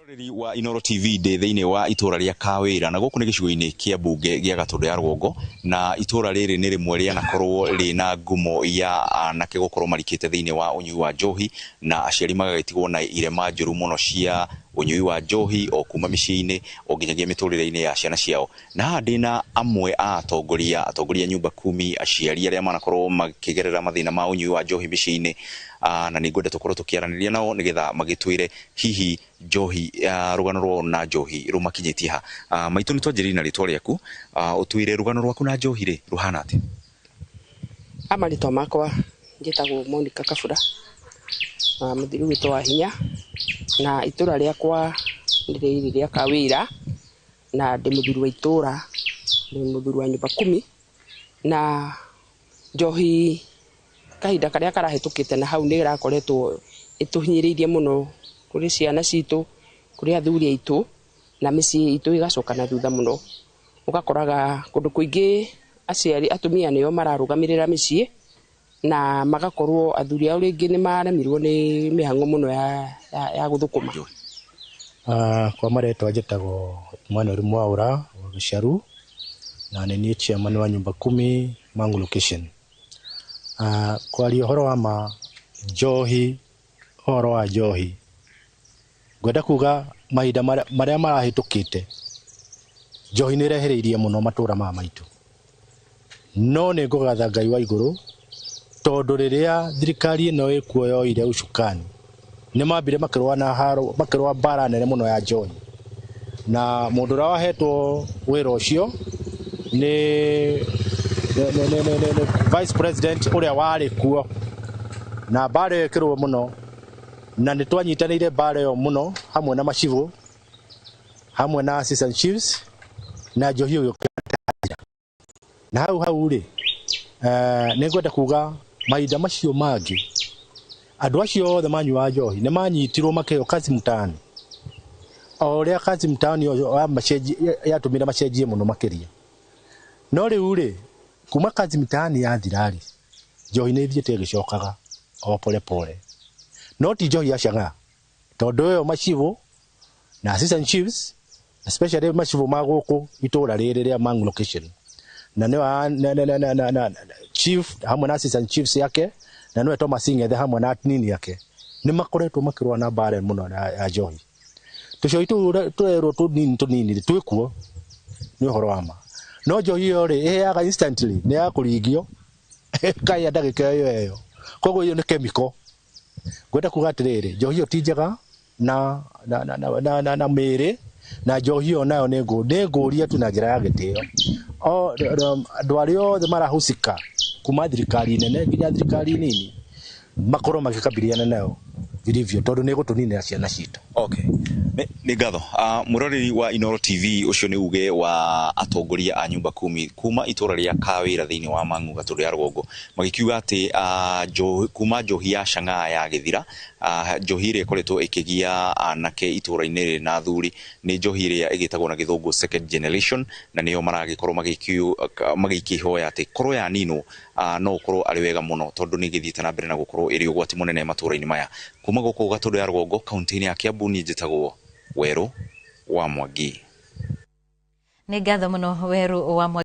Mwiroreri wa Inooro TV thiini wa itura ria Kawira na guku ni gicigo-ini kia bunge gia Gatundu ya Rwongo na itura riri ni rimwe ria nakorwo rina ngumo ya anake gukorwo marikite thiini wa unyui wa njohi na aciari magagitigwo na irema njuru muno cia unyui wa njohi o kuma micii-ini o nginyagia miturire-ini ya ciana ciao. Na ndina amwe a atongoria nyumba 10 aciari aria manakorwo makigerera mathina ma unyui wa njohi micii-ini na ni ngwenda tukorwo tukiaraniria nao nigetha magitwire hihi njohi rugano rwo na njohi rumakinyitie ha. Maitu ni twanjiriri na ritwa riaku utwire rugano rwaku na njohi ri ruhana ati? Amarito makwa njitagwo Monica Kabura, muthiru witwa wa hinya na itura riakwa riri ria Kawira na ndi muthuru wa itura, ndi muthuru wa nyumba 10 na njohi kahinda karia karahetukite na hau ni irakoretwo ituhinyiriirie muno kuri ciana citu, kuri athuri aitu na micii itu igacoka na thutha muno. Ugakoraga kundu kuingi aciari atumia nio mararugamirira micii na magakorwo athuri ao ringi ni maremirwo ni mihango muno ya guthukuma. Kwa maretwa njitagwo Mwana Mwaura wa Giciaru na ni chairman wa nyumba 10 Mangu location. Kwa uhoro wa njohi, uhoro wa njohi ngwenda kuga mahinda maria marahitukite njohi ni rehereirie muno matura ma maitu, no ni ngugatha Ngai wa iguru tondu riria thirikari ino ikuoyo ire ucukani ni mambire makirwa na haro, makirwa bara nene muno ya njohi, na mundu ra wahetwo wira ucio ni Vice President uria wari kuo na bare yekirwo muno na ni twanyitanire bare yo muno hamwe na macivu hamwe na assistant chiefs na njohi yo na hau ri ni ngwenda kuga mahinda macio mangi andu acio othe manyua njohi ni manyitirwo makeo kazi mtaani o ria kazi mtaani yo yatumira macenjie muno makiria, no riu ri kuma kazi mtaani ya thirari njohi ni thiete gicokaga o pole pole, no ti njohi acianga tondu yo macivu na assistant chiefs especially macivu maguku itura riri ria Mangu location na ne chief hamwe na assistant chiefs yake na no Thomas Ng'ethe hamwe na nini yake ni makoretwo makirwa na bare muno ya njohi. Tucio turerwo tunini twikuo ni uhoro wa ma, no njohi yo ri iheaga instantly ni ya kuringio kai ndagika yo koguo iyo ni chemical. Ngwenda kuga atiriri njohi yo ti njega na miri na njohi yo nayo ni nguria tu na njira ya gitio andu aria othe marahusika kuma thirikari nene nginya thirikari nini makorwo magikabiliana nayo vilivyo tondu ni gutuninira ciana citu. Okay, ni ngatho mwiroreri wa Inooro TV ucio ni uge wa atongoria a nyumba 10 kuma itura ria Kawira thiini wa Mangu Gatundu ya Rwongo magikiuga ati kuma njohi ya Chang'aa ya githira njohi ria ikoretwo ikigia anake itura-ini na athuri ni njohi ria igitagwo na githungu second generation na niyo maragikorwo magikihoya ati korwo ya nino no korwo ari wega muno tondu ni githiite na mbere na gukorwo iri ugwati munene matura-ini maya. Kuma guku Gatundu ya Rwongo kaunti-ini ya Kiambu ni njitagwo Weru wa Mwangi. Ni ngatho muno Weru wa Mwangi.